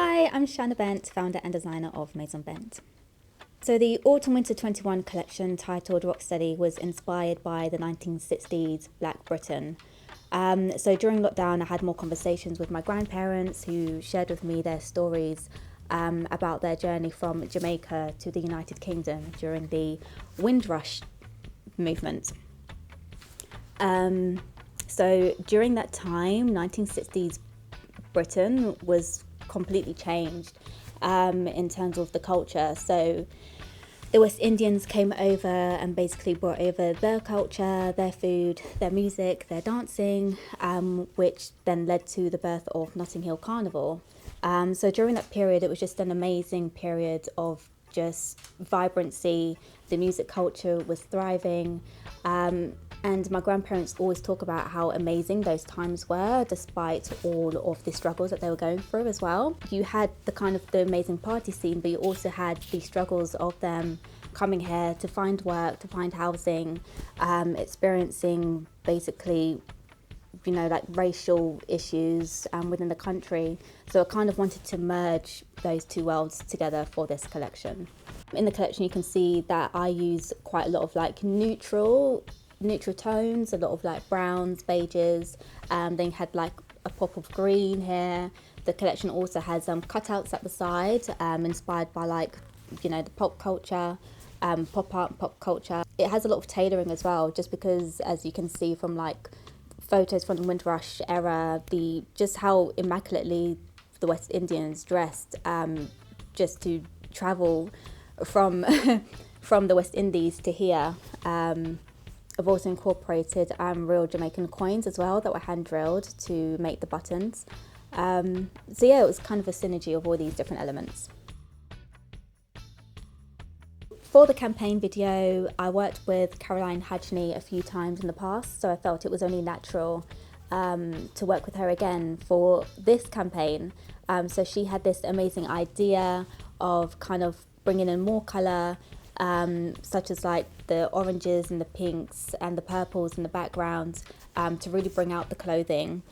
Hi, I'm Shanna Bent, founder and designer of Maison Bent. So the Autumn-Winter 21 collection titled Rocksteady was inspired by the 1960s Black Britain. So during lockdown, I had more conversations with my grandparents who shared with me their stories about their journey from Jamaica to the United Kingdom during the Windrush movement. So during that time, 1960s Britain was completely changed in terms of the culture. So the West Indians came over and basically brought over their culture, their food, their music, their dancing, which then led to the birth of Notting Hill Carnival. So during that period, it was just an amazing period of just vibrancy. The music culture was thriving. And my grandparents always talk about how amazing those times were, despite all of the struggles that they were going through as well. You had the amazing party scene, but you also had the struggles of them coming here to find work, to find housing, experiencing basically, like racial issues within the country. So I kind of wanted to merge those two worlds together for this collection. In the collection, you can see that I use quite a lot of neutral tones, a lot of browns, beiges. Then you had a pop of green here. The collection also has cutouts at the side, inspired by the pop culture, pop art, pop culture. It has a lot of tailoring as well, just because, as you can see from photos from the Windrush era, just how immaculately the West Indians dressed, just to travel from from the West Indies to here. I've also incorporated real Jamaican coins as well that were hand drilled to make the buttons. So yeah, it was kind of a synergy of all these different elements. For the campaign video, I worked with Hajny a few times in the past, so I felt it was only natural to work with her again for this campaign. So she had this amazing idea of kind of bringing in more colour, such as the oranges and the pinks and the purples in the background, to really bring out the clothing.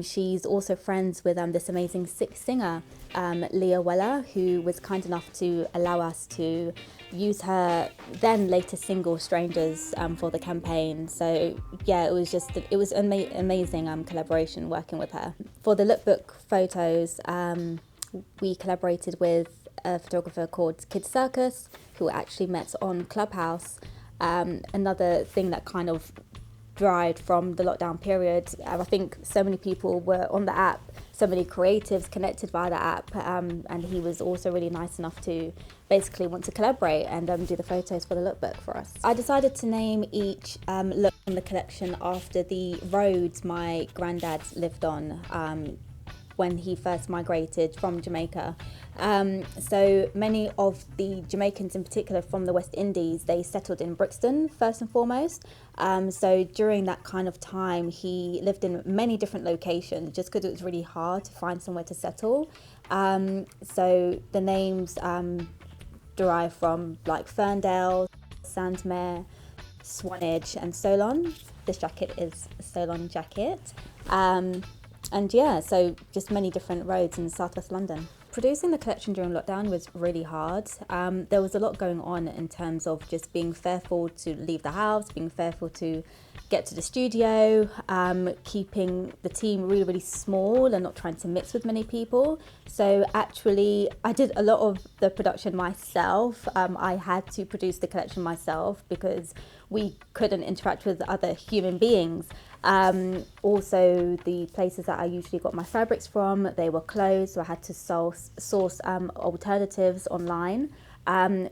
She's also friends with this amazing singer, Leah, who was kind enough to allow us to use her then latest single, Strangers, for the campaign. So yeah, it was amazing collaboration working with her. For the lookbook photos, we collaborated with a photographer called Circus, who actually met on Clubhouse. Another thing that kind of thrived from the lockdown period. I think so many people were on the app, so many creatives connected via the app, and he was also really nice enough to basically want to collaborate and do the photos for the lookbook for us. I decided to name each look in the collection after the roads my granddad lived on when he first migrated from Jamaica. So many of the Jamaicans in particular from the West Indies, they settled in Brixton first and foremost. So during that kind of time, he lived in many different locations just because it was really hard to find somewhere to settle. So the names derive from Ferndale, Sandmere, Swanage and Solon. This jacket is a Solon jacket. And yeah, so just many different roads in southwest London. Producing the collection during lockdown was really hard. There was a lot going on in terms of just being fearful to leave the house, being fearful to get to the studio, keeping the team really, really small and not trying to mix with many people. So actually, I did a lot of the production myself. I had to produce the collection myself because we couldn't interact with other human beings. Also, the places that I usually got my fabrics from, they were closed, so I had to source alternatives online,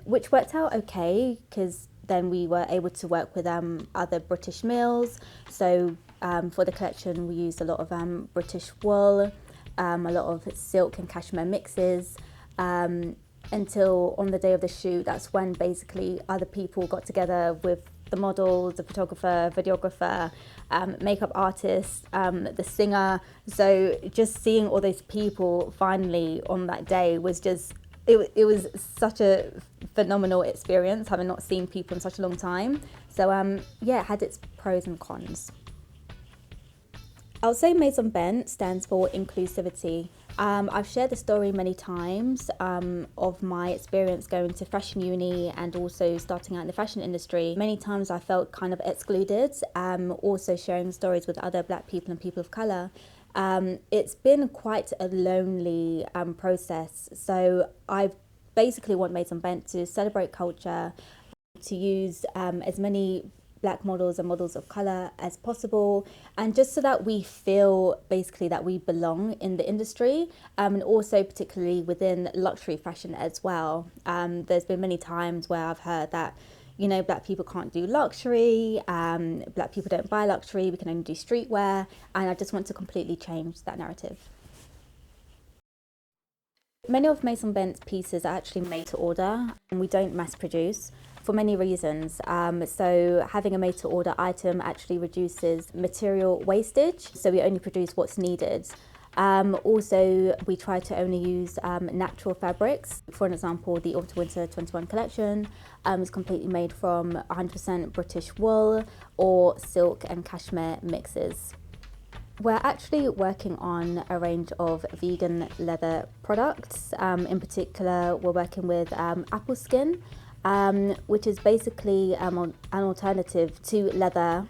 which worked out okay because then we were able to work with other British mills. So for the collection, we used a lot of British wool, a lot of silk and cashmere mixes, until on the day of the shoot. That's when basically other people got together with the model, the photographer, videographer, makeup artist, the singer. So just seeing all those people finally on that day was just, it was such a phenomenal experience, having not seen people in such a long time. So yeah, it had its pros and cons. I would say Maison Bent stands for inclusivity. I've shared the story many times of my experience going to fashion uni and also starting out in the fashion industry. Many times I felt kind of excluded, also sharing stories with other Black people and people of colour. It's been quite a lonely process. So I basically want Maison Bent to celebrate culture, to use as many Black models and models of colour as possible, and just so that we feel basically that we belong in the industry, and also particularly within luxury fashion as well. There's been many times where I've heard that, you know, Black people can't do luxury, Black people don't buy luxury, we can only do streetwear, and I just want to completely change that narrative. Many of Maison Bent's pieces are actually made to order, and we don't mass produce for many reasons. So having a made to order item actually reduces material wastage, so we only produce what's needed. Also, we try to only use natural fabrics. For an example, the Autumn/Winter 21 collection is completely made from 100% British wool or silk and cashmere mixes. We're actually working on a range of vegan leather products. In particular, we're working with apple skin, which is basically an alternative to leather,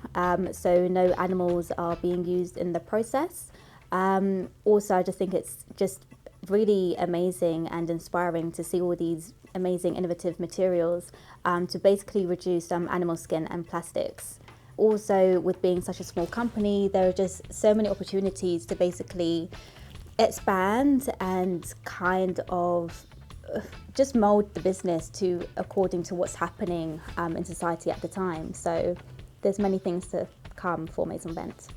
so no animals are being used in the process. Also, I just think it's just really amazing and inspiring to see all these amazing innovative materials to basically reduce animal skin and plastics. Also, with being such a small company, there are just so many opportunities to basically expand and kind of just mold the business to according to what's happening in society at the time. So there's many things to come for Maison Bent.